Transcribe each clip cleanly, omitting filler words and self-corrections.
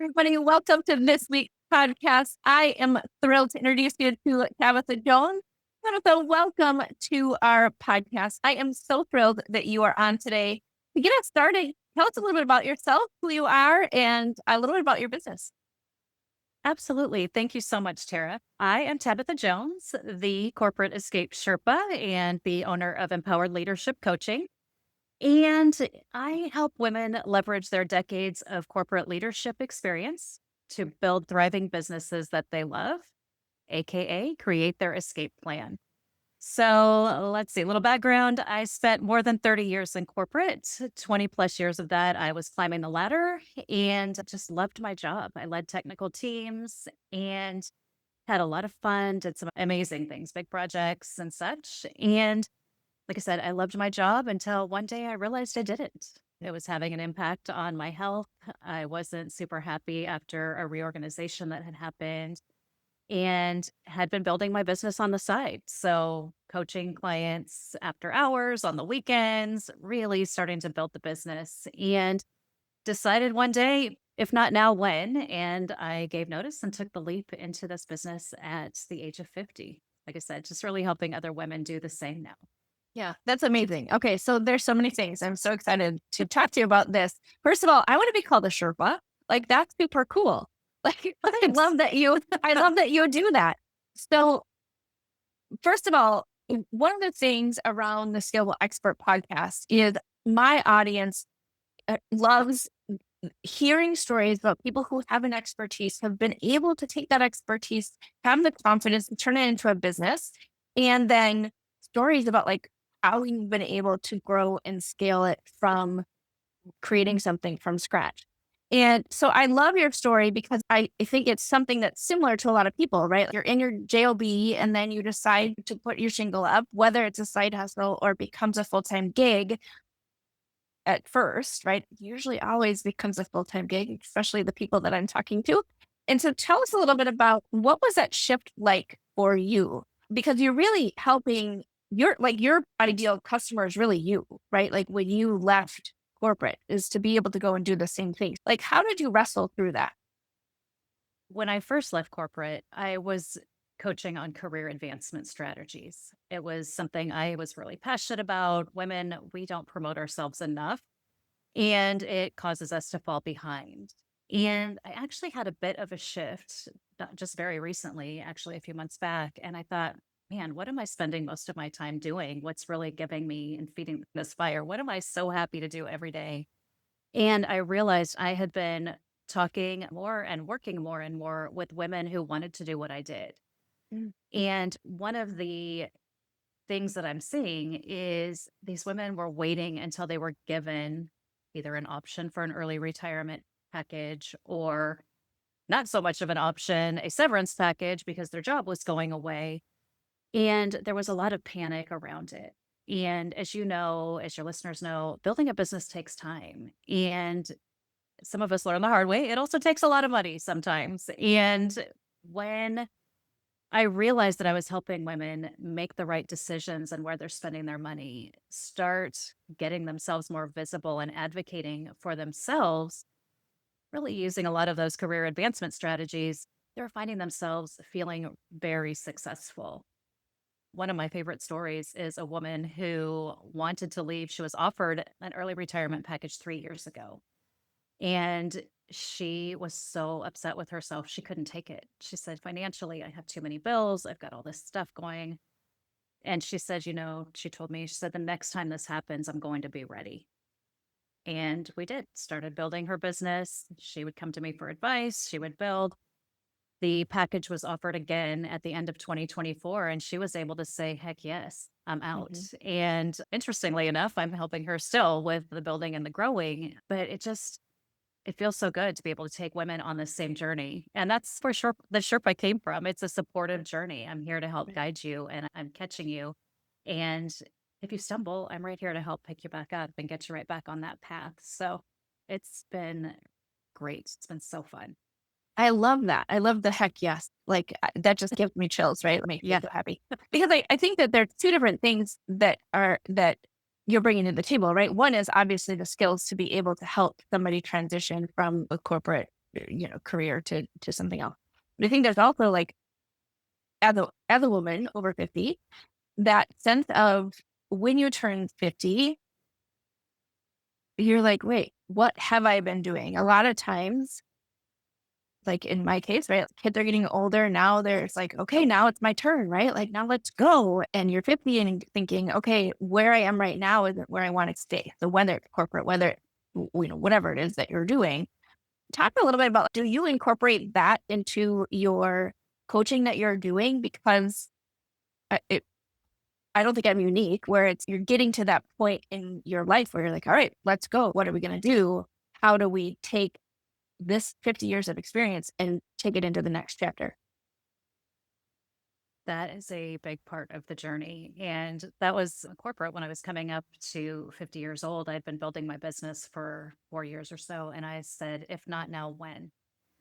everybody. Welcome to this week's podcast. I am thrilled to introduce you to Tabatha Jones. Tabatha, welcome to our podcast. I am so thrilled that you are on today. To get us started, tell us a little bit about yourself, who you are, and a little bit about your business. Absolutely. Thank you so much, Tara. I am Tabatha Jones, the Corporate Escape Sherpa and the owner of Empowered Leadership Coaching. And I help women leverage their decades of corporate leadership experience to build thriving businesses that they love, AKA create their escape plan. So let's see, a little background. I spent more than 30 years in corporate, 20 plus years of that. I was climbing the ladder and just loved my job. I led technical teams and had a lot of fun, did some amazing things, big projects and such. And like I said, I loved my job until one day I realized I didn't. It was having an impact on my health. I wasn't super happy after a reorganization that had happened and had been building my business on the side. So, coaching clients after hours on the weekends, really starting to build the business, and decided one day, if not now, when. And I gave notice and took the leap into this business at the age of 50. Like I said, just really helping other women do the same now. Yeah, that's amazing. Okay, so there's so many things. I'm so excited to talk to you about this. First of all, I want to be called a Sherpa. Like, that's super cool. Like, I love that you do that. So, first of all, one of the things around the Scalable Expert podcast is my audience loves hearing stories about people who have an expertise, have been able to take that expertise, have the confidence to turn it into a business, and then stories about like how you've been able to grow and scale it from creating something from scratch. And so I love your story because I think it's something that's similar to a lot of people, right? You're in your JOB and then you decide to put your shingle up, whether it's a side hustle or becomes a full-time gig at first, right? Usually always becomes a full-time gig, especially the people that I'm talking to. And so tell us a little bit about what was that shift like for you? Because you're really helping your ideal customer is really you, right? Like when you left corporate is to be able to go and do the same thing. Like, how did you wrestle through that? When I first left corporate, I was coaching on career advancement strategies. It was something I was really passionate about. Women, we don't promote ourselves enough, and it causes us to fall behind. And I actually had a bit of a shift, not just very recently, actually a few months back. And I thought, man, what am I spending most of my time doing? What's really giving me and feeding this fire? What am I so happy to do every day? And I realized I had been talking more and working more and more with women who wanted to do what I did. Mm. And one of the things that I'm seeing is these women were waiting until they were given either an option for an early retirement package or not so much of an option, a severance package because their job was going away. And there was a lot of panic around it. And as you know, as your listeners know, building a business takes time. And some of us learn the hard way. It also takes a lot of money sometimes. And when I realized that I was helping women make the right decisions and where they're spending their money, start getting themselves more visible and advocating for themselves, really using a lot of those career advancement strategies, they're finding themselves feeling very successful. One of my favorite stories is a woman who wanted to leave. She was offered an early retirement package 3 years ago. And she was so upset with herself. She couldn't take it. She said, financially, I have too many bills. I've got all this stuff going. And she said, she told me, she said, the next time this happens, I'm going to be ready. And we did, started building her business. She would come to me for advice. She would build. The package was offered again at the end of 2024, and she was able to say, heck yes, I'm out. And interestingly enough, I'm helping her still with the building and the growing, but it feels so good to be able to take women on the same journey. And that's for sure the Sherpa came from. It's a supportive journey. I'm here to help guide you and I'm catching you. And if you stumble, I'm right here to help pick you back up and get you right back on that path. So it's been great. It's been so fun. I love that. I love the heck yes. Like that just gives me chills, right? It makes me so happy. Because I think that there's two different things that you're bringing to the table, right? One is obviously the skills to be able to help somebody transition from a corporate career to something else. But I think there's also like, as a woman over 50, that sense of when you turn 50, you're like, wait, what have I been doing? A lot of times, like in my case, right? Kids are getting older. Now there's like, okay, now it's my turn, right? Like now let's go. And you're 50 and thinking, okay, where I am right now isn't where I want to stay. So whether it's corporate, whether it's, whatever it is that you're doing, talk a little bit about, do you incorporate that into your coaching that you're doing? Because I don't think I'm unique, where it's you're getting to that point in your life where you're like, all right, let's go. What are we going to do? How do we take this 50 years of experience and take it into the next chapter? That is a big part of the journey. And that was corporate when I was coming up to 50 years old. I'd been building my business for 4 years or so. And I said, if not now, when?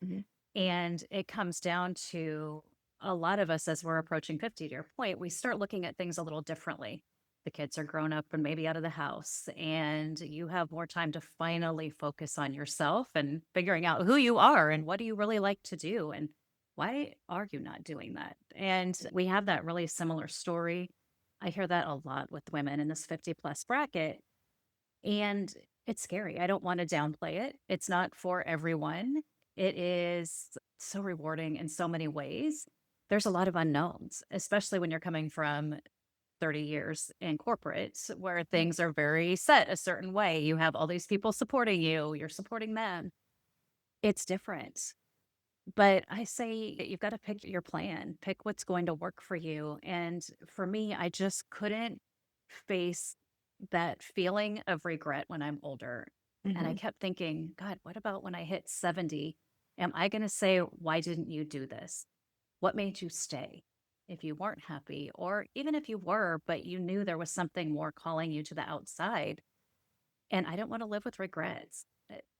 Mhm. And it comes down to a lot of us as we're approaching 50, to your point, we start looking at things a little differently. The kids are grown up and maybe out of the house, and you have more time to finally focus on yourself and figuring out who you are and what do you really like to do and why are you not doing that? And we have that really similar story. I hear that a lot with women in this 50 plus bracket. And it's scary. I don't want to downplay it. It's not for everyone. It is so rewarding in so many ways. There's a lot of unknowns, especially when you're coming from 30 years in corporate where things are very set a certain way. You have all these people supporting you, you're supporting them. It's different. But I say that you've got to pick your plan, pick what's going to work for you. And for me, I just couldn't face that feeling of regret when I'm older. And I Mhm. kept thinking, God, what about when I hit 70? Am I going to say, why didn't you do this? What made you stay if you weren't happy? Or even if you were, but you knew there was something more calling you to the outside. And I don't want to live with regrets.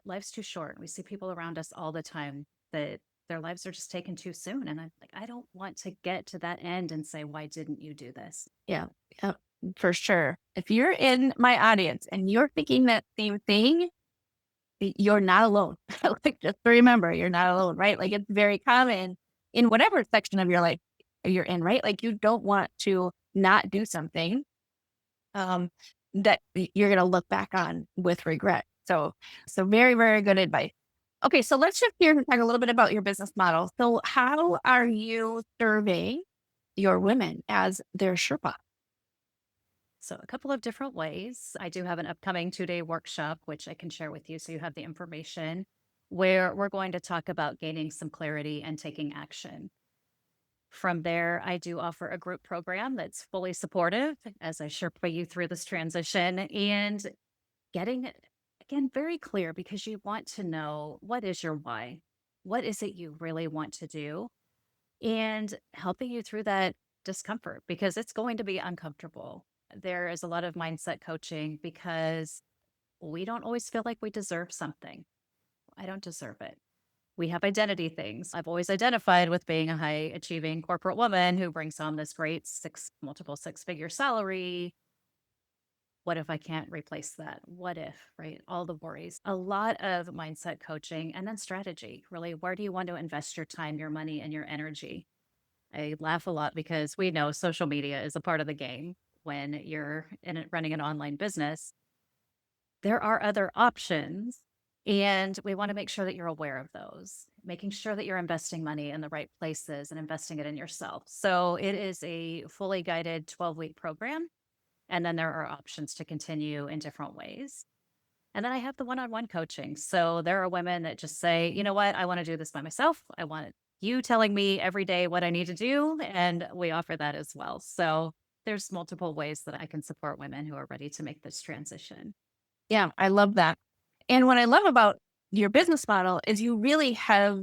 Life's too short. We see people around us all the time that their lives are just taken too soon. And I'm like, I don't want to get to that end and say, why didn't you do this? Yeah, yeah, for sure. If you're in my audience and you're thinking that same thing, you're not alone. Like, just remember, you're not alone, right? Like, it's very common in whatever section of your life you're in, right? Like, you don't want to not do something um, that you're going to look back on with regret. So very, very good advice. Okay, so let's shift gears and talk a little bit about your business model. So, how are you serving your women as their Sherpa? So, a couple of different ways. I do have an upcoming 2-day workshop, which I can share with you so you have the information, where we're going to talk about gaining some clarity and taking action. From there, I do offer a group program that's fully supportive as I Sherpa you through this transition and getting it again very clear because you want to know what is your why? What is it you really want to do? And helping you through that discomfort because it's going to be uncomfortable. There is a lot of mindset coaching because we don't always feel like we deserve something. I don't deserve it. We have identity things. I've always identified with being a high achieving corporate woman who brings home this great multiple six-figure salary. What if I can't replace that? What if, right? All the worries. A lot of mindset coaching and then strategy. Really, where do you want to invest your time, your money, and your energy? I laugh a lot because we know social media is a part of the game when you're running an online business. There are other options, and we want to make sure that you're aware of those, making sure that you're investing money in the right places and investing it in yourself. So it is a fully guided 12-week program. And then there are options to continue in different ways. And then I have the one on one coaching. So there are women that just say, you know what, I want to do this by myself. I want you telling me every day what I need to do. And we offer that as well. So there's multiple ways that I can support women who are ready to make this transition. Yeah, I love that. And what I love about your business model is you really have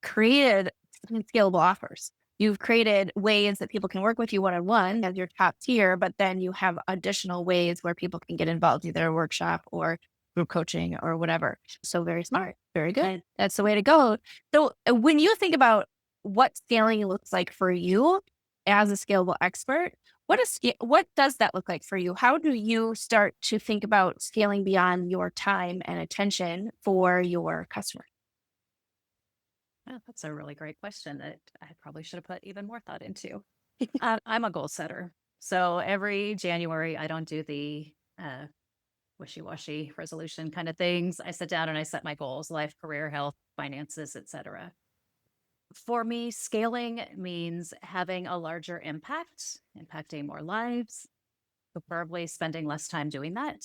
created scalable offers. You've created ways that people can work with you one on one as your top tier, but then you have additional ways where people can get involved, either a workshop or group coaching or whatever. So very smart, very good. That's the way to go. So when you think about what scaling looks like for you as a scalable expert, what does that look like for you? How do you start to think about scaling beyond your time and attention for your customers? Oh, that's a really great question that I probably should have put even more thought into. I'm a goal setter. So every January, I don't do the wishy-washy resolution kind of things. I sit down and I set my goals: life, career, health, finances, etc. For me, scaling means having a larger impact, impacting more lives, preferably spending less time doing that.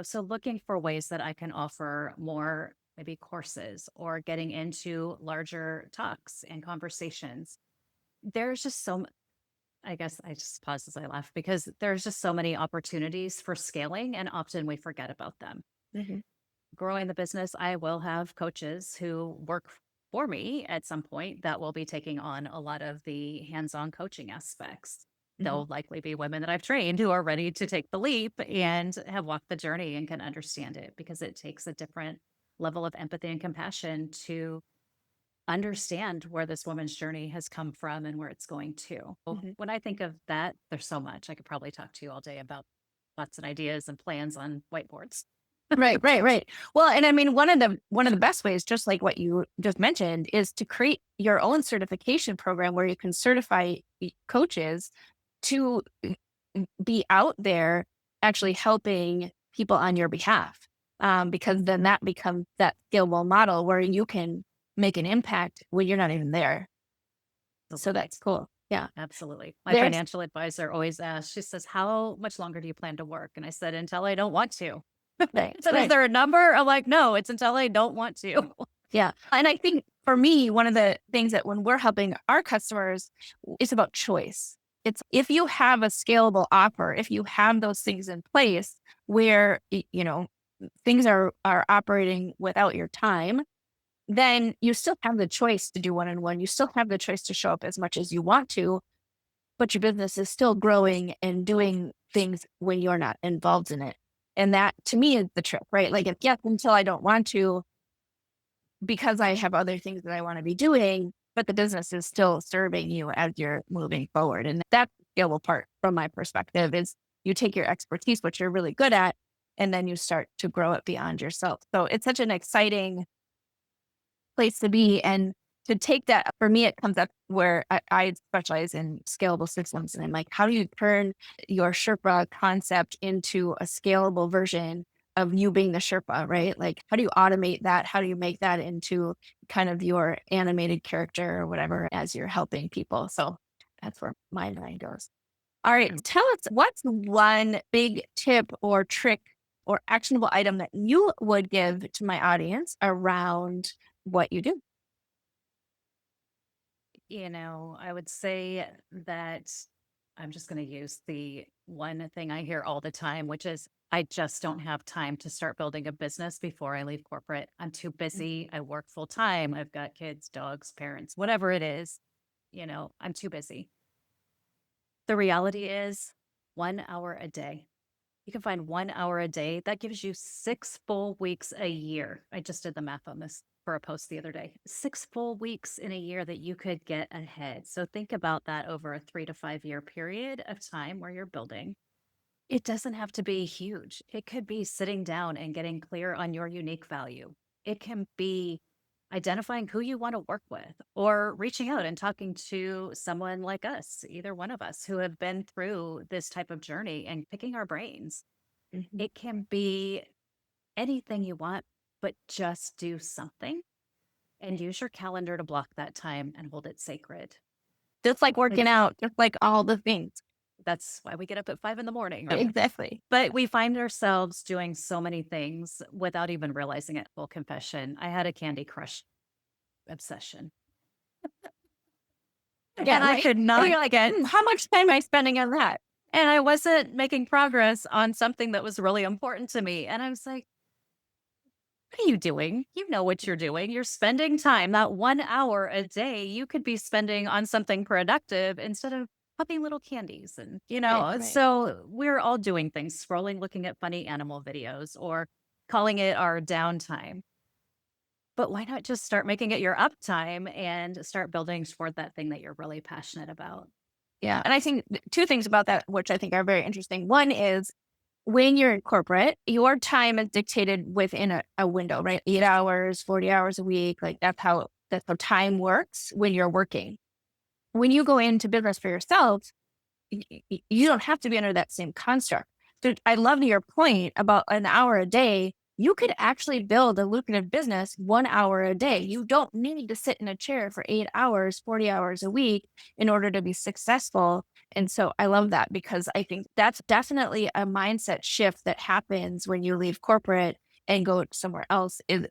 So looking for ways that I can offer more, maybe courses, or getting into larger talks and conversations. There's just I guess I just pause as I laugh because there's just so many opportunities for scaling, and often we forget about them. Mm-hmm. Growing the business, I will have coaches who work for me at some point that will be taking on a lot of the hands-on coaching aspects. Mm-hmm. They'll likely be women that I've trained who are ready to take the leap and have walked the journey and can understand it, because it takes a different level of empathy and compassion to understand where this woman's journey has come from and where it's going to. Mm-hmm. When I think of that, there's so much. I could probably talk to you all day about thoughts and ideas and plans on whiteboards. Right. Well, and I mean, one of the best ways, just like what you just mentioned, is to create your own certification program where you can certify coaches to be out there actually helping people on your behalf. Because then that becomes that scalable model where you can make an impact when you're not even there. So that's cool. Yeah. Absolutely. My There's financial advisor always asks, she says, "How much longer do you plan to work?" And I said, "Until I don't want to." right, Said, "Is right. there a number?" I'm like, "No, it's until I don't want to." Yeah. And I think for me, one of the things that when we're helping our customers, it's about choice. It's if you have a scalable offer, if you have those things in place where, things are operating without your time, then you still have the choice to do one-on-one. You still have the choice to show up as much as you want to, but your business is still growing and doing things when you're not involved in it. And that to me is the trick, right? Like, if yes, until I don't want to, because I have other things that I want to be doing, but the business is still serving you as you're moving forward. And that's the scalable part from my perspective is you take your expertise, what you're really good at, and then you start to grow it beyond yourself. So it's such an exciting place to be. And to take that, for me, it comes up where I specialize in scalable systems. And I'm like, how do you turn your Sherpa concept into a scalable version of you being the Sherpa, right? Like, how do you automate that? How do you make that into kind of your animated character or whatever as you're helping people? So that's where my mind goes. All right. Tell us, what's one big tip or trick or actionable item that you would give to my audience around what you do? I would say that I'm just going to use the one thing I hear all the time, which is, I just don't have time to start building a business before I leave corporate. I'm too busy. I work full time. I've got kids, dogs, parents, whatever it is. I'm too busy. The reality is 1 hour a day. You can find 1 hour a day. That gives you 6 full weeks a year. I just did the math on this for a post the other day. 6 full weeks in a year that you could get ahead. So think about that over a 3 to 5 year period of time where you're building. It doesn't have to be huge. It could be sitting down and getting clear on your unique value. It can be identifying who you want to work with, or reaching out and talking to someone like us, either one of us who have been through this type of journey, and picking our brains. Mhm. It can be anything you want, but just do something and use your calendar to block that time and hold it sacred. Just like working out, just like all the things. That's why we get up at 5 in the morning. Exactly. But we find ourselves doing so many things without even realizing it. Full confession, I had a Candy Crush obsession. Yeah, And I right. could And not you're like, get, how much time am I spending on that? and I wasn't making progress on something that was really important to me. And I was like, what are you doing? You know what you're doing. You're spending time. That 1 hour a day you could be spending on something productive instead of popping little candies. And, Right. so we're all doing things, scrolling, looking at funny animal videos, or calling it our downtime. But why not just start making it your uptime and start building toward that thing that you're really passionate about? Yeah. And I think two things about that, which I think are very interesting. One is when you're in corporate, your time is dictated within a window, right? 8 hours, 40 hours a week. Like that's That's how time works when you're working. When you go into business for yourself, you don't have to be under that same construct. So I love your point about an hour a day. You could actually build a lucrative business 1 hour a day. You don't need to sit in a chair for 8 hours, 40 hours a week in order to be successful. And so I love that because I think that's definitely a mindset shift that happens when you leave corporate and go somewhere else and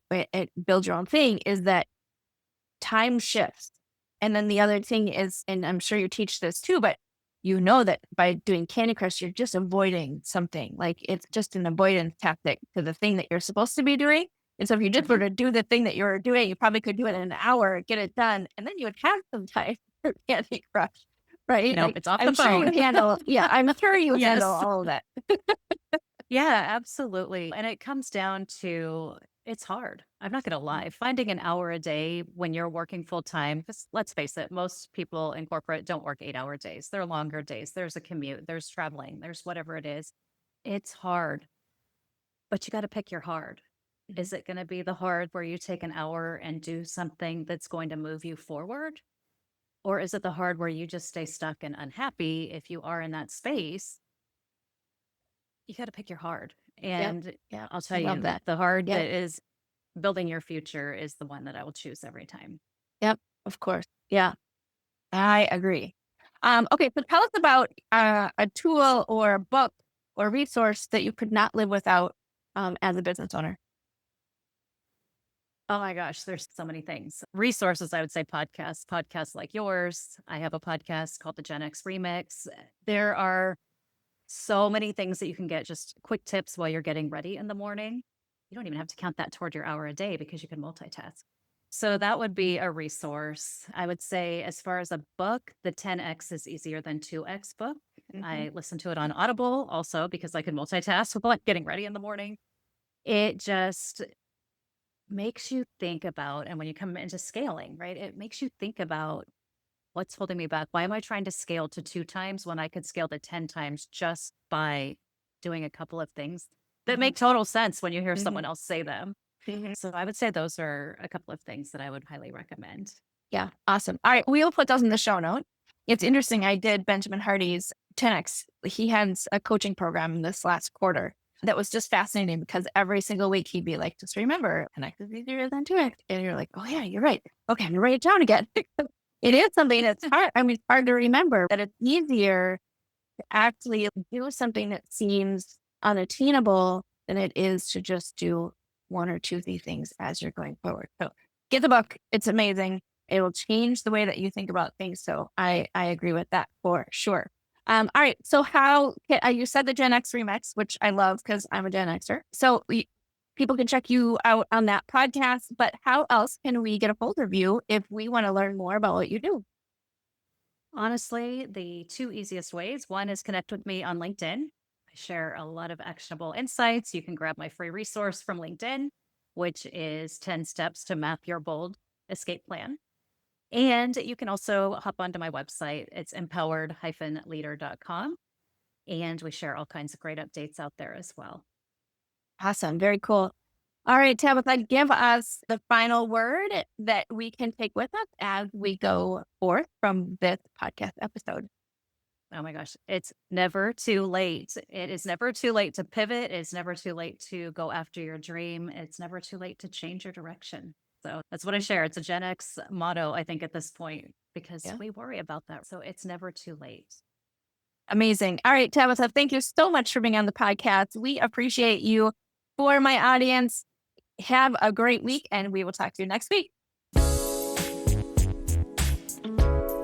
build your own thing, is that time shifts. And then the other thing is, and I'm sure you teach this too, but you know that by doing Candy Crush, you're just avoiding something. Like it's just an avoidance tactic to the thing that you're supposed to be doing. And so if you just were to do the thing that you're doing, you probably could do it in an hour, get it done, and then you would have some time for Candy Crush, right? Nope, Like it's off the I'm sure you phone. handle, yeah, I'm sure you Yes. handle all of that. Yeah, absolutely. And it comes down to it's hard. I'm not going to lie. Finding an hour a day when you're working full time, because let's face it, most people in corporate don't work 8 hour days. They're longer days. There's a commute, there's traveling, there's whatever it is. It's hard, but you got to pick your hard. Is it going to be the hard where you take an hour and do something that's going to move you forward? Or is it the hard where you just stay stuck and unhappy? If you are in that space, you got to pick your hard. And Yeah, I'll tell I love you, that. the hard Yep. that is building your future is the one that I will choose every time. Yep, of course. Yeah, I agree. Okay, so tell us about a tool or a book or resource that you could not live without as a business owner. Oh my gosh, there's so many things. Resources, I would say podcasts like yours. I have a podcast called the Gen X Remix. There are so many things that you can get, just quick tips while you're getting ready in the morning. You don't even have to count that toward your hour a day because you can multitask. So that would be a resource. I would say, as far as a book, the 10X is easier than 2X book. I listen to it on Audible also because I can multitask while I'm getting ready in the morning. It just makes you think about, and when you come into scaling, right, it makes you think about what's holding me back. Why am I trying to scale to 2 times when I could scale to 10 times just by doing a couple of things that make total sense when you hear someone else say them? So I would say those are a couple of things that I would highly recommend. Yeah, awesome. All right, we'll put those in the show note. It's interesting. I did Benjamin Hardy's 10X. He has a coaching program this last quarter that was just fascinating because every single week he'd be like, just remember, 10X is easier than 2X. And you're like, oh yeah, you're right. Okay, I'm gonna write it down again. It is something that's hard. I mean, it's hard to remember that it's easier to actually do something that seems unattainable than it is to just do one or two of these things as you're going forward. So get the book. It's amazing. It will change the way that you think about things. So I agree with that for sure. All right. So you said the Gen X Remix, which I love because I'm a Gen Xer. So people can check you out on that podcast, but how else can we get a hold of you if we want to learn more about what you do? Honestly, the two easiest ways, one is connect with me on LinkedIn. I share a lot of actionable insights. You can grab my free resource from LinkedIn, which is 10 steps to map your bold escape plan. And you can also hop onto my website. It's empowered-leader.com. And we share all kinds of great updates out there as well. Awesome. Very cool. All right, Tabitha, give us the final word that we can take with us as we go forth from this podcast episode. Oh my gosh, it's never too late. It is never too late to pivot. It's never too late to go after your dream. It's never too late to change your direction. So that's what I share. It's a Gen X motto, I think, at this point, because we worry about that. So it's never too late. Amazing. All right, Tabitha, thank you so much for being on the podcast. We appreciate you. For my audience, have a great week and we will talk to you next week.